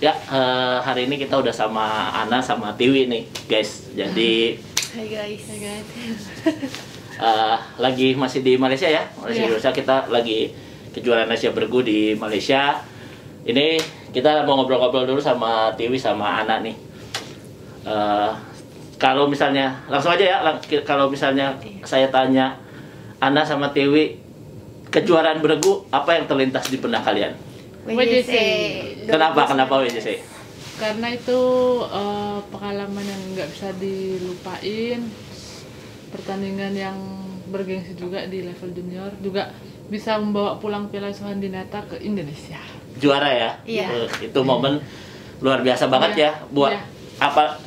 Ya, hari ini kita udah sama Ana sama Tiwi nih, guys. Jadi Hai guys. lagi masih di Malaysia ya. Malaysia kita lagi kejuaraan Asia bergu di Malaysia. Ini kita mau ngobrol-ngobrol dulu sama Tiwi sama Ana nih. Kalau misalnya langsung aja ya, kalau misalnya saya tanya Ana sama Tiwi, kejuaraan bergu apa yang terlintas di benak kalian? WJC. Kenapa WJC? Karena itu pengalaman yang nggak bisa dilupain, pertandingan yang bergengsi juga di level junior, juga bisa membawa pulang Piala Suhandinata ke Indonesia. Juara ya? Iya. Itu momen luar biasa banget ya buat apa?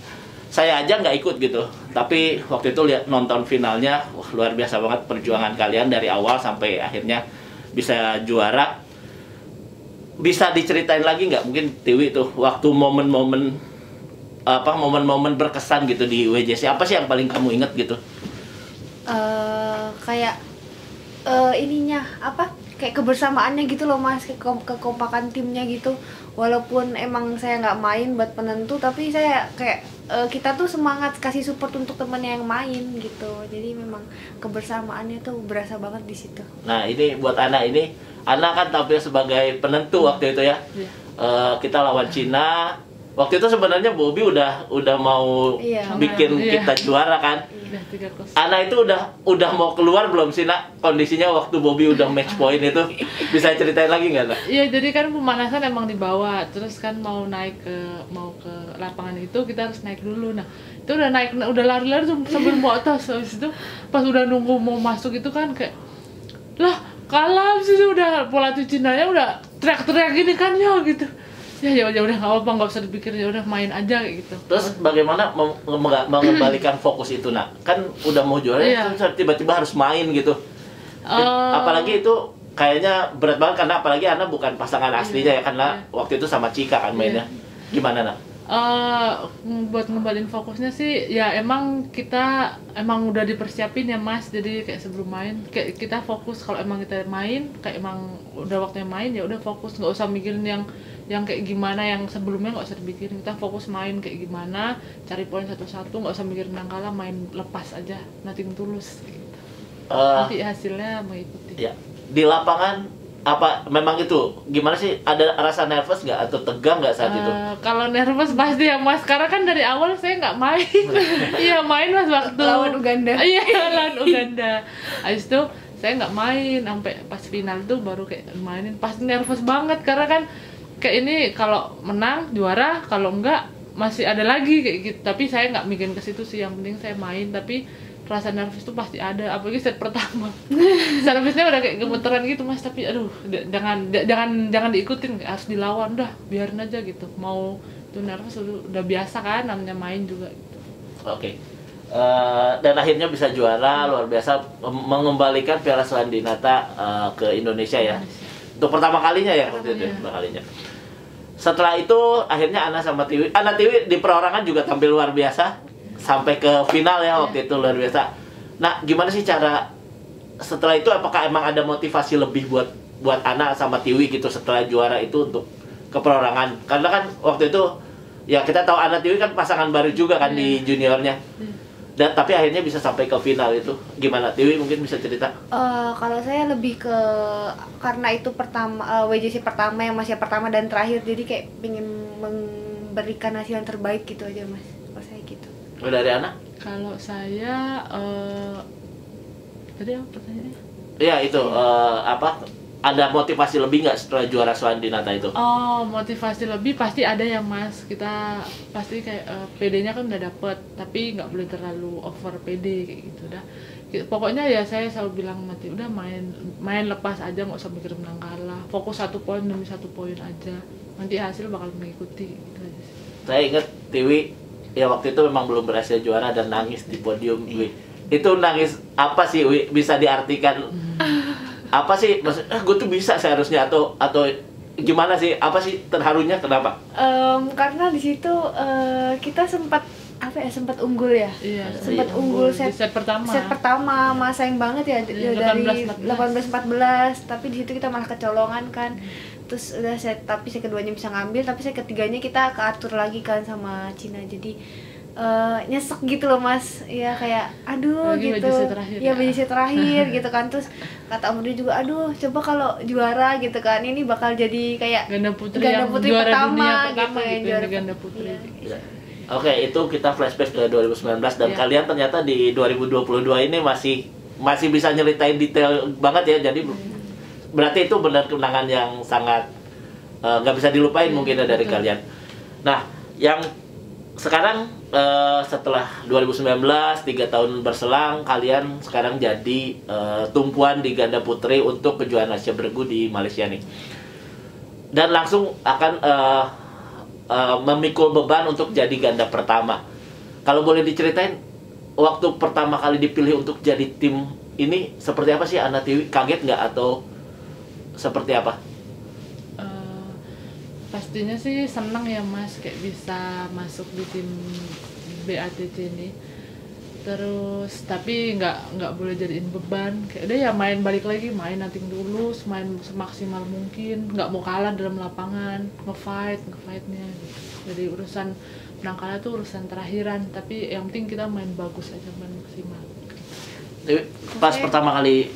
Saya aja nggak ikut gitu, tapi waktu itu lihat nonton finalnya, wah luar biasa banget perjuangan kalian dari awal sampai akhirnya bisa juara. Bisa diceritain lagi nggak mungkin Tiwi tuh waktu momen-momen berkesan gitu di WJC, apa sih yang paling kamu inget gitu? Kayak ininya apa? Kayak kebersamaannya gitu loh Mas, kekompakan timnya gitu. Walaupun emang saya nggak main buat penentu, tapi saya kayak kita tuh semangat kasih support untuk temennya yang main gitu. Jadi memang kebersamaannya tuh berasa banget di situ. Nah ini buat Ana kan tampil sebagai penentu waktu itu ya. Kita lawan Cina. Waktu itu sebenarnya Bobby udah mau bikin kita juara kan. Ana itu udah mau keluar belum sih nak? Kondisinya waktu Bobby udah match point itu, bisa ceritain lagi nggak nak? Iya, jadi kan pemanasan emang dibawa, terus kan mau ke lapangan itu kita harus naik dulu. Nah itu udah lari-lari sambil mau atas. Habis itu pas udah nunggu mau masuk itu kan kayak lah kalah sih, udah pelatih Cinanya udah teriak-teriak gini kan ya gitu. Ya udah nggak apa-apa, nggak usah dipikir, ya udah main aja kayak gitu. Terus bagaimana mengembalikan fokus itu nak? Kan udah mau juara, terus tiba-tiba harus main gitu. Apalagi itu kayaknya berat banget karena apalagi Ana bukan pasangan aslinya ya, karena waktu itu sama Cika kan mainnya. Gimana nak? Buat ngembaliin fokusnya sih ya emang kita udah dipersiapin ya Mas, jadi kayak sebelum main kayak kita fokus, kalau emang kita main kayak emang udah waktunya main ya udah fokus, nggak usah mikirin yang kayak gimana, yang sebelumnya nggak usah dipikirin, kita fokus main kayak gimana, cari poin satu-satu, nggak usah mikirin menang kalah, main lepas aja, nothing tulus gitu. Nanti hasilnya mengikuti. Ya, di lapangan apa memang itu gimana sih, ada rasa nervous nggak atau tegang nggak saat itu? Kalau nervous pasti ya Mas, karena kan dari awal saya nggak main. Iya main Mas waktu Lawan Uganda. Iya lawan Uganda. Habis itu saya nggak main sampai pas final tuh baru kayak mainin. Pasti nervous banget karena kan kayak ini kalau menang juara, kalau enggak masih ada lagi kayak gitu. Tapi saya nggak mikirin ke situ sih, yang penting saya main. Tapi rasa nervous tuh pasti ada, apalagi set pertama. Servisnya udah kayak gemeteran gitu Mas, tapi aduh jangan diikutin, harus dilawan, udah biarin aja gitu. Mau tuh nervous udah biasa kan, namanya main juga gitu. Oke. Dan akhirnya bisa juara, luar biasa, mengembalikan Piala Suhandinata ke Indonesia ya. Untuk pertama kalinya ya waktu itu, pertama kalinya. Setelah itu akhirnya Ana Tiwi di perorangan juga tampil luar biasa. Sampai ke final ya waktu itu, luar biasa. Nah, gimana sih cara setelah itu, apakah emang ada motivasi lebih buat Ana sama Tiwi gitu setelah juara itu untuk ke perorangan? Karena kan waktu itu ya kita tahu Ana Tiwi kan pasangan baru juga kan di juniornya. Dan tapi akhirnya bisa sampai ke final itu. Gimana Tiwi, mungkin bisa cerita? Kalau saya lebih ke karena itu WJC pertama yang masih pertama dan terakhir, jadi kayak pengen memberikan hasil yang terbaik gitu aja Mas. Kalau saya gitu. Dari Ana? Kalau saya tadi apa pertanyaannya? Iya itu ada motivasi lebih nggak setelah juara Suhandinata itu? Oh, motivasi lebih pasti ada ya Mas. Kita pasti kayak PD-nya kan udah dapet, tapi nggak boleh terlalu over PD kayak gitu dah. Pokoknya ya saya selalu bilang mati udah main lepas aja, nggak usah mikir menang kalah. Fokus 1 poin demi 1 poin aja. Nanti hasil bakal mengikuti gitu aja sih. Saya ingat Tiwi ya waktu itu memang belum berhasil juara dan nangis di podium. Itu nangis apa sih Wi? Bisa diartikan apa sih maksudnya? Gue tuh bisa seharusnya atau gimana sih, apa sih terharunya, kenapa? Karena di situ kita sempat unggul ya. Iya, sempat unggul set pertama masa yang banget ya, dari 18-14, tapi di situ kita malah kecolongan kan. terus udah tapi saya keduanya bisa ngambil, tapi saya ketiganya kita keatur lagi kan sama Cina, jadi nyesek gitu loh Mas, ya kayak aduh lagi gitu ya baju saya terakhir gitu kan. Terus kata Om Rudi juga, aduh coba kalau juara gitu kan, ini bakal jadi kayak ganda putri juara pertama, dunia pertama gitu, gitu, juara ganda putri. Ya. Oke, itu kita flashback ke 2019 dan kalian ternyata di 2022 ini masih bisa nyeritain detail banget ya. Jadi berarti itu benar kenangan yang sangat nggak bisa dilupain mungkin ya dari kalian. Nah, yang sekarang setelah 2019 3 tahun berselang, kalian sekarang jadi tumpuan di ganda putri untuk kejuaraan Asia bergu di Malaysia nih, dan langsung akan memikul beban untuk jadi ganda pertama. Kalau boleh diceritain waktu pertama kali dipilih untuk jadi tim ini seperti apa sih Ana Tiwi? Kaget nggak atau seperti apa? Pastinya sih senang ya Mas, kayak bisa masuk di tim BATC ini. Terus tapi nggak boleh jadiin beban, kayak udah ya main, balik lagi main nanti dulu, main semaksimal mungkin, nggak mau kalah dalam lapangan, ngefightnya gitu. Jadi urusan menang kalah tuh urusan terakhiran, tapi yang penting kita main bagus aja, main maksimal. Pas pertama kali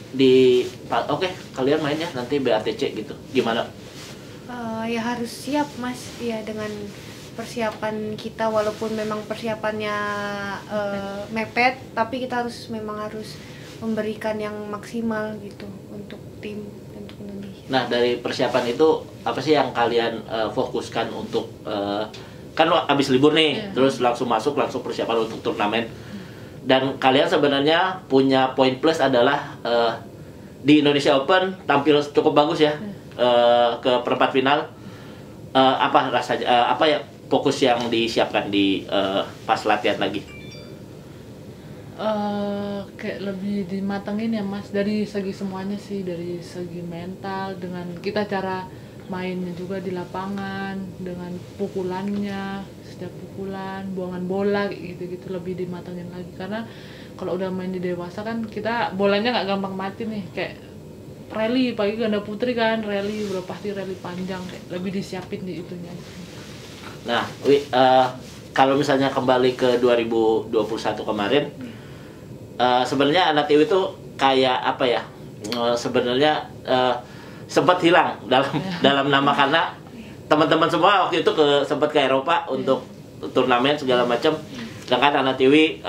kalian mainnya nanti BATC gitu, gimana? Ya harus siap Mas, ya dengan persiapan kita, walaupun memang persiapannya mepet, tapi kita harus memberikan yang maksimal gitu untuk tim, untuk Indonesia. Nah, dari persiapan itu apa sih yang kalian fokuskan untuk kan habis libur nih, terus langsung persiapan untuk turnamen. Dan kalian sebenarnya punya poin plus adalah di Indonesia Open tampil cukup bagus ya, ke perempat final. Apa rasanya, apa ya fokus yang disiapkan di pas latihan lagi? Kayak lebih dimatengin ya Mas, dari segi semuanya sih, dari segi mental, dengan kita cara mainnya juga di lapangan, dengan pukulannya, setiap pukulan, buangan bola gitu-gitu lebih dimatengin lagi. Karena kalau udah main di dewasa kan kita bolanya nggak gampang mati nih, kayak rally, pagi ganda putri kan rally, udah pasti rally panjang, kayak lebih disiapin di itunya. Nah, kalau misalnya kembali ke 2021 kemarin, sebenarnya Ana Tiwi itu kayak apa ya? Sebenarnya sempat hilang dalam nama, karena teman-teman semua waktu itu sempat ke Eropa untuk turnamen segala macam, sedangkan Ana Tiwi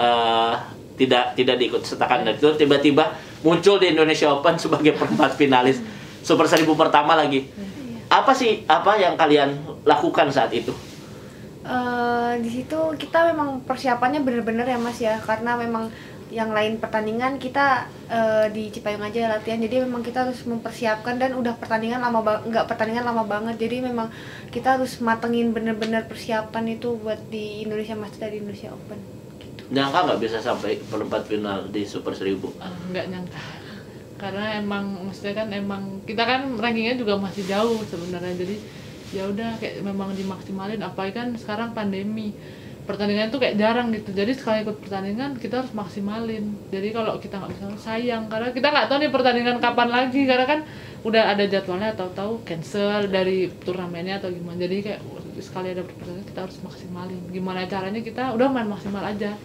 tidak diikut sertakan. Dan itu tiba-tiba muncul di Indonesia Open sebagai perempat finalis Super 1000 pertama lagi. Apa yang kalian lakukan saat itu? Di situ kita memang persiapannya bener-bener ya Mas ya, karena memang yang lain pertandingan kita di Cipayung aja latihan, jadi memang kita harus mempersiapkan, dan udah nggak pertandingan lama banget, jadi memang kita harus matengin bener-bener persiapan itu buat di Indonesia Master dan Indonesia Open gitu. Nyangka nggak bisa sampai perempat final di Super 1000? Nggak nyangka, karena emang maksudnya kan emang kita kan rankingnya juga masih jauh sebenarnya, jadi ya udah kayak memang dimaksimalin, apalagi kan sekarang pandemi, pertandingan tuh kayak jarang gitu, jadi sekali ikut pertandingan kita harus maksimalin. Jadi kalau kita nggak bisa, sayang, karena kita nggak tahu nih pertandingan kapan lagi, karena kan udah ada jadwalnya, tahu-tahu cancel dari turnamennya atau gimana. Jadi kayak sekali ada pertandingan kita harus maksimalin, gimana caranya kita udah main maksimal aja,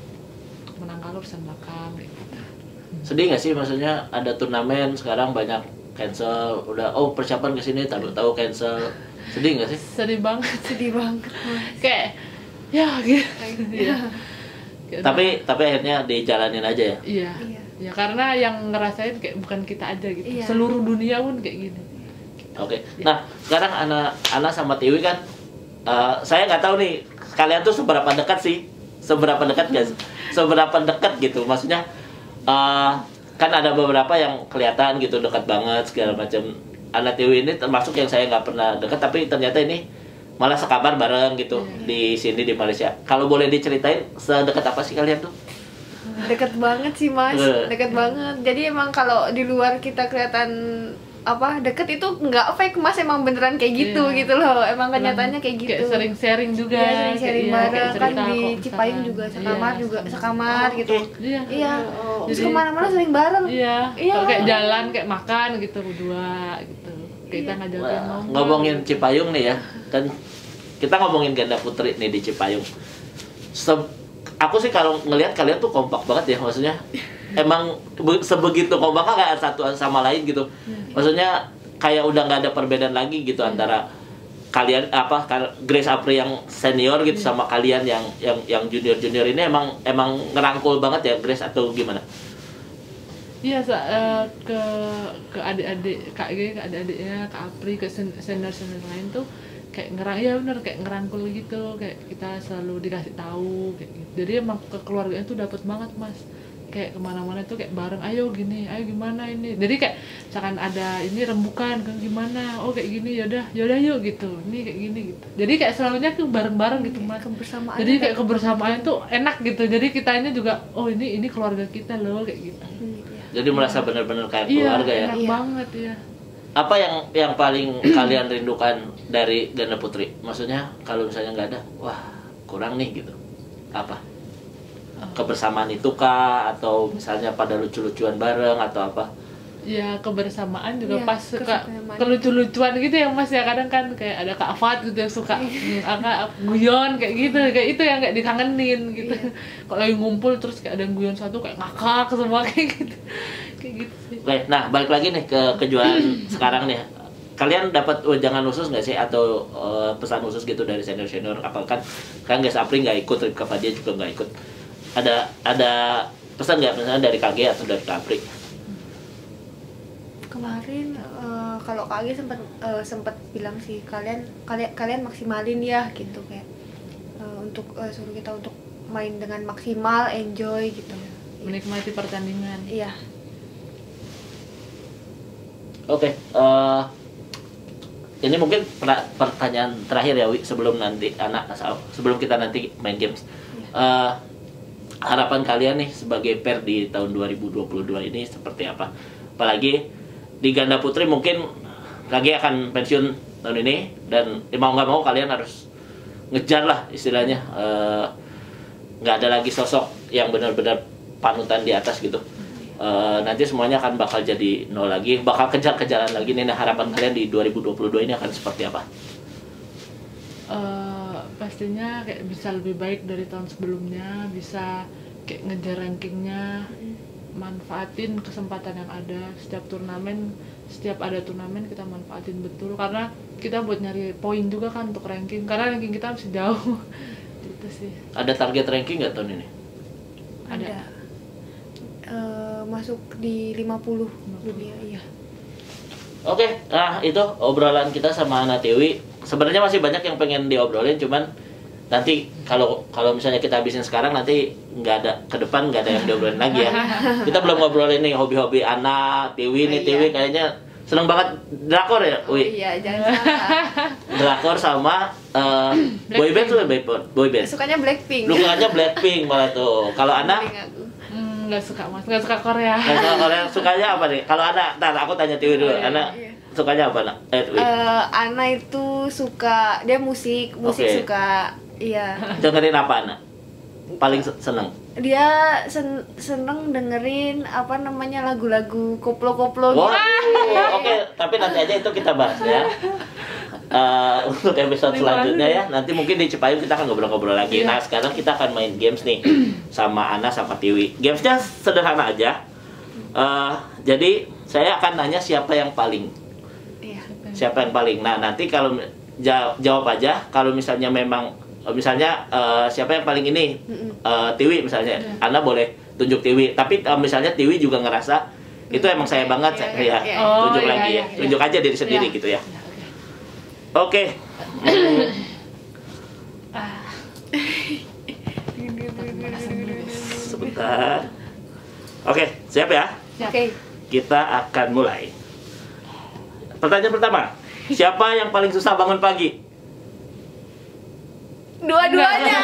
menang kalah urusan belakang gitu. Sedih nggak sih, maksudnya ada turnamen sekarang banyak cancel, udah persiapan kesini tahu cancel, sedih nggak sih? Sedih banget kayak ya gitu ya. Tapi akhirnya dijalanin aja ya. Iya. Ya karena yang ngerasain kayak bukan kita aja gitu, seluruh dunia pun kayak gini. Oke. Nah, sekarang Ana sama Tiwi kan, saya nggak tahu nih kalian tuh seberapa dekat guys, seberapa dekat gitu, maksudnya kan ada beberapa yang kelihatan gitu dekat banget segala macam. Ana Tiwi ini termasuk yang saya nggak pernah dekat, tapi ternyata ini malah sekabar bareng gitu di sini di Malaysia. Kalau boleh diceritain sedekat apa sih kalian tuh? Deket banget sih Mas, deket banget. Jadi emang kalau di luar kita kelihatan deket, itu nggak fake Mas, emang beneran kayak gitu gitu loh. Emang kenyataannya kayak gitu. Kayak sering sharing juga. Iya, sering sharing bareng kan di Cipayung juga sekamar gitu. Iya. Terus kemana-mana sering bareng. Iya. Kayak jalan, kayak makan gitu berdua gitu. kita Iya. ngajakin Wah, nongkrong. ngomongin Cipayung nih ya, kan kita ngomongin ganda putri nih di Cipayung. Aku sih kalau ngelihat kalian tuh kompak banget ya, maksudnya emang sebegitu kompaknya kayak satu sama lain gitu. Maksudnya kayak udah nggak ada perbedaan lagi gitu antara kalian Grace Apri yang senior gitu sama kalian yang junior ini emang ngerangkul banget ya Grace atau gimana? Iya, ke adik-adik Kak G, ke adik-adiknya, Kak Apri, ke senior-senior lain tuh kayak kayak ngerangkul gitu, kayak kita selalu dikasih tahu kayak gitu. Jadi emang kekeluargaan tuh dapat banget Mas. Kayak kemana-mana tuh kayak bareng, ayo gini, ayo gimana ini. Jadi kayak misalkan ada ini rembukan, kan gimana, oh kayak gini, yaudah yuk gitu, ini kayak gini gitu. Jadi kayak selalunya tuh bareng-bareng gitu Mas. Kebersamaan. Jadi kayak kebersamaan tuh enak gitu. Jadi kitanya juga, oh ini keluarga kita loh kayak gitu. Jadi merasa benar-benar kayak Iya, keluarga ya. enak Iya. banget ya. Apa yang paling kalian rindukan dari ganda putri? Maksudnya kalau misalnya nggak ada, wah kurang nih gitu. Apa? Kebersamaan itu kah? Atau misalnya pada lucu-lucuan bareng atau apa? Ya kebersamaan juga Iya, pas suka kebersamaan. kelucu-lucuan gitu ya Mas ya, kadang kan kayak ada Kak Fat gitu yang suka agak guyon kayak gitu, kayak itu yang kayak dikangenin gitu. Kalau lagi ngumpul terus kayak ada yang guyon satu kayak ngakak semua kayak gitu. Kayak gitu sih. Oke, nah balik lagi nih ke kejuaraan sekarang nih. Kalian dapat wejangan khusus nggak sih atau pesan khusus gitu dari senior-senior? Apa kan Grace Apri nggak ikut, Ripka Fadia juga nggak ikut. Ada pesan nggak misalnya dari KG atau dari Kak Apri? Kemarin kalau Kak Agi sempat bilang sih kalian maksimalin ya gitu, kayak untuk suruh kita untuk main dengan maksimal, enjoy gitu. Menikmati pertandingan. Iya. Oke, ini mungkin pertanyaan terakhir ya Wi, sebelum kita nanti main games. Harapan kalian nih sebagai pair di tahun 2022 ini seperti apa? Apalagi di ganda putri mungkin lagi akan pensiun tahun ini dan mau nggak mau kalian harus ngejar lah istilahnya. Nggak ada lagi sosok yang benar-benar panutan di atas gitu. Nanti semuanya akan bakal jadi nol lagi, bakal kejar-kejaran lagi nih. Nah, harapan kalian di 2022 ini akan seperti apa? Pastinya kayak bisa lebih baik dari tahun sebelumnya, bisa kayak ngejar rankingnya, manfaatin kesempatan yang ada. Setiap ada turnamen kita manfaatin betul, karena kita buat nyari poin juga kan untuk ranking, karena ranking kita masih jauh. Gitu sih. Ada target ranking nggak tahun ini? Ada. Masuk di 50 dunia, iya. Oke, nah itu obrolan kita sama Ana Tiwi. Sebenarnya masih banyak yang pengen diobrolin, cuman nanti kalau misalnya kita habisin sekarang, nanti ke depan nggak ada yang diobrolin lagi ya. Kita belum ngobrolin nih hobi-hobi Ana, Tiwi nih. Iya. Tiwi kayaknya seneng banget drakor ya, Oh, Wi. iya, jangan salah. Drakor sama boyband tuh boyband. Sukanya Blackpink. Lu aja Blackpink malah tuh. Kalau Ana Nggak suka Mas, nggak suka Korea. kalau kalian sukanya apa nih? Kalau Ana, aku tanya Tiwi dulu. Oh, iya. Ana Iya. sukanya apa, Ana? Tiwi. Ana itu suka, dia musik Oke. suka, iya. Dengerin apa, Ana? Paling seneng. Dia seneng dengerin apa namanya lagu-lagu koplo-koplo gitu. Waduh, oke, tapi nanti aja itu kita bahas ya. Untuk episode selanjutnya ya. Nanti mungkin di Cipayung kita akan ngobrol-ngobrol lagi. Iya. Nah, sekarang kita akan main games nih sama Ana sama Tiwi. Gamesnya sederhana aja. Jadi saya akan nanya siapa yang paling. Iya. Siapa yang paling. Nah, nanti kalau jawab aja. Kalau misalnya siapa yang paling ini, Tiwi misalnya. Ana boleh tunjuk Tiwi. Tapi misalnya Tiwi juga ngerasa itu emang saya banget, Iya, ya. iya. Tunjuk Oh, lagi iya, ya. iya. Tunjuk aja diri sendiri Iya. gitu ya. Ya, oke. Oke. Sebentar. Oke, siap ya? Oke. Kita akan mulai. Pertanyaan pertama. Siapa yang paling susah bangun pagi? Dua-duanya.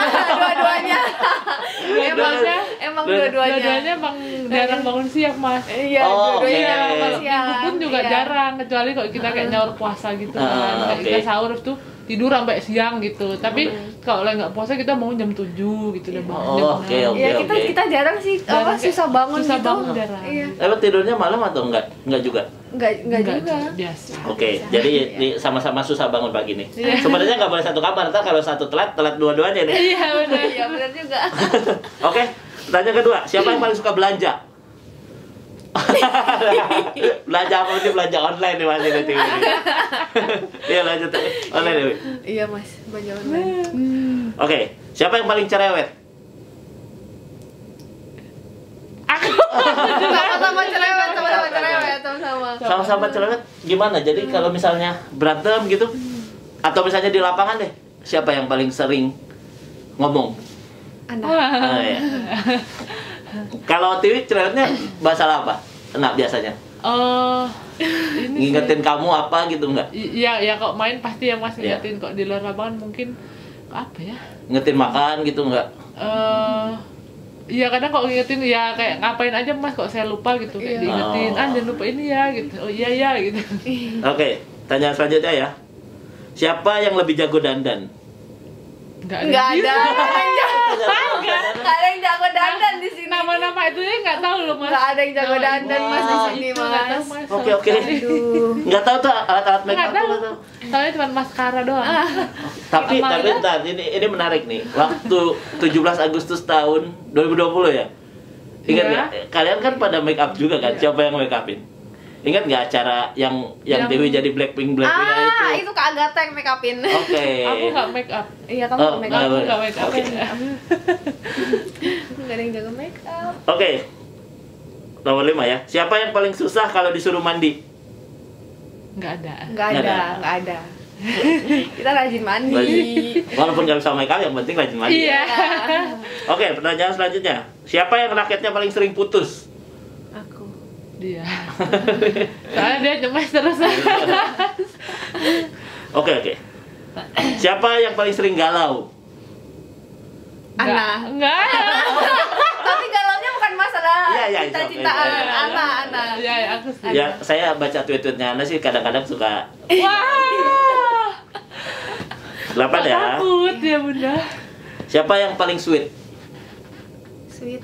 Emang dua-duanya. Dua-duanya emang jarang bangun siang Mas. Iya, Oh, dua-duanya oke. jarang bangun Kalau siang. minggu pun juga Iya. jarang, kecuali kalau kita kayak nyaur puasa gitu kan. Kayak oke. kita sahur tuh tidur sampai siang gitu. Tapi kalau lagi nggak puasa kita mau jam 7 gitu udah bangun. Oh, oke, oke. Ya kita jarang sih Jarang kayak susah bangun susah gitu. bangun jarang. Iya. Emang tidurnya malam atau enggak? Enggak juga. Enggak juga. Biasa. Oke, jadi sama-sama susah bangun pagi nih. Iya. Sebenarnya nggak boleh satu kamar, ntar kalau satu telat dua-duanya nih. Iya benar. Iya benar juga. Oke, pertanyaan kedua, siapa yang paling suka belanja? Belanja apa nih? Belanja online nih masih nih. Iya lanjut online nih. Iya Mas, banyak online. Oke, siapa yang paling cerewet? Aku Sama-sama cerewet, sama-sama. Sama-sama cerewet gimana? Jadi kalau misalnya berantem gitu, atau misalnya di lapangan deh, siapa yang paling sering ngomong? Anak. Ah, ya. Kalau Tiwi cerewetnya masalah apa? Enak biasanya. ini Ngingetin kamu apa gitu enggak? Iya, ya kok main pasti yang Mas Iya. ingetin. Kok di luar lapangan mungkin apa ya? Ngingetin makan gitu enggak? Iya kadang kok ngingetin ya kayak ngapain aja Mas kok saya lupa gitu kayak Iya. diingetin. Jangan lupa ini ya gitu. Oh iya ya gitu. Oke, tanya selanjutnya ya. Siapa yang lebih jago dandan? Enggak Enggak ada. Enggak. Enggak ada yang jago dandan di sini. Nama-nama itu ya nggak tahu loh Mas. Enggak ada yang jago Nama dandan itu. Mas di sini, Itu nggak tahu, Mas. Oke, oke. Aduh. Nggak tahu tuh alat-alat make Nggak up tahu. tuh. Soalnya cuma maskara doang. Tapi Sama aja. bentar, ini menarik nih. Waktu 17 Agustus tahun 2020 ya. Ingat Iya. nggak? Kalian kan pada make up juga kan? Siapa yang make upin? Ingat nggak acara yang Yang- Dewi jadi Blackpink itu? Itu Kak Agatha yang make upin. Oke. Aku nggak make up. Iya, kamu Oh, nggak make nggak up. Aku boleh. nggak make up. Oke. Enggak ada yang jago make up. Oke. Nomor 5 ya. Siapa yang paling susah kalau disuruh mandi? Nggak ada. Enggak Nggak ada, ada. enggak ada. Kita rajin mandi. Rajin. Walaupun nggak bisa make up, yang penting rajin mandi. Iya. Oke, pertanyaan selanjutnya. Siapa yang raketnya paling sering putus? Aku. Dia. Soalnya dia nyemes terus. Oke. Siapa yang paling sering galau? Ana. Enggak. Tapi galaunya bukan masalah Iya, cinta-cintaan. iya. Ana. Ya, aku sih. Ya, saya baca tweet-tweetnya Ana sih kadang-kadang suka Wah. 8 ya. Takut ya bunda. Siapa yang paling sweet? Sweet.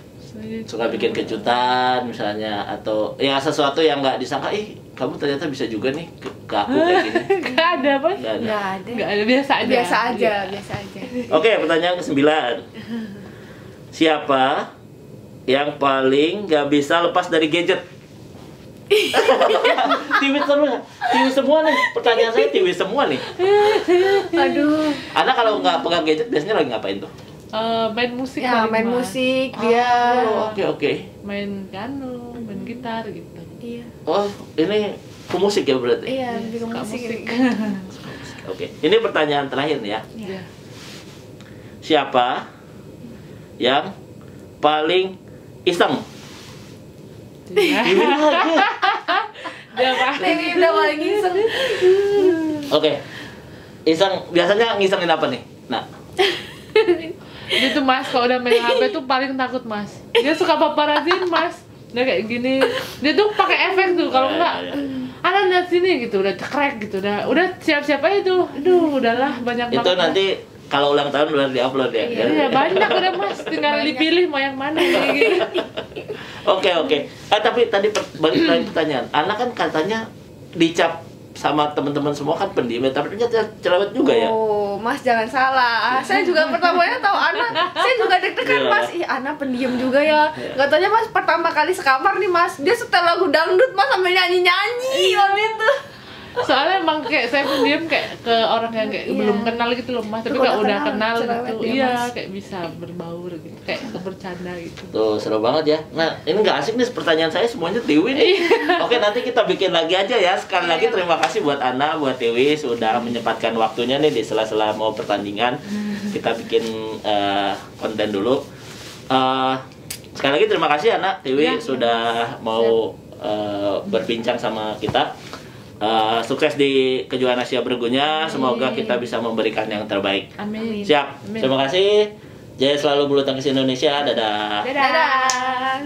Suka bikin kejutan misalnya, atau ya sesuatu yang nggak disangka, kamu ternyata bisa juga nih ke aku kayak gini. Nggak ada Mas. Nggak ada. Enggak ada. Nggak ada, biasa aja. Biasa aja, Iya. biasa aja. Oke, pertanyaan ke-9. Siapa yang paling nggak bisa lepas dari gadget? TV semua, TV semua nih. Pertanyaan saya TV semua nih. Aduh. Ana kalau nggak pegang gadget biasanya lagi ngapain tuh? Main musik. Ya, paling, main Mas. musik dia. Oh, oke. Main piano, main gitar gitu. Iya. Oh, ini pemusik ya berarti? Iya, lebih ke Suka musik. musik. Oke. Ini pertanyaan terakhir nih ya. Iya. Siapa yang paling iseng? Dia. Ini lagi. Dia paling. Ini udah paling iseng. Oke. Iseng, biasanya ngisengin apa nih? Nah, Dia tuh Mas kalau udah main HP tuh paling takut Mas. Dia suka paparazzin Mas. Dia kayak gini. Dia tuh pakai efek tuh kalau enggak. Ya. Ana lihat sini gitu, udah cekrek gitu, udah siap-siap aja tuh. Aduh, udahlah banyak Itu banget. nanti kalau ulang tahun udah di-upload ya. Iya, banyak udah Mas, tinggal Banyak. dipilih mau yang mana kayak gitu. Oke. Tapi tadi balik lagi pertanyaan. Ana kan katanya dicap sama teman-teman semua kan pendiam, tapi ternyata cerewet juga ya. Oh, Mas jangan salah. Saya juga pertamanya tahu Ana. Saya juga deg-degan Iya. Mas. Ih, Ana pendiam juga ya. Gak taunya Mas pertama kali sekamar nih Mas. Dia setel lagu dangdut Mas sambil nyanyi-nyanyi waktu itu. Soalnya emang kayak saya pendiam kayak ke orang yang kayak Iya. belum kenal gitu loh Mas. Tapi Kalau kalau udah udah kenal, kenal cerewet gitu, dia, iya Mas. kayak bisa berbaur gitu, kayak bercanda gitu. Tuh, seru banget ya. Nah, ini nggak asik nih pertanyaan saya semuanya Tiwi nih. Oke, nanti kita bikin lagi aja ya. Sekali lagi terima kasih buat Ana, buat Tiwi sudah menyempatkan waktunya nih di sela-sela mau pertandingan. Kita bikin konten dulu. Sekali lagi terima kasih Ana, Tiwi Ya, sudah mau berbincang sama kita. Sukses di kejuaraan Asia berikutnya. Semoga kita bisa memberikan yang terbaik. Amin. Siap. Amin. Terima kasih. Jaya selalu bulu tangkis Indonesia. Dadah. Dadah. Dadah.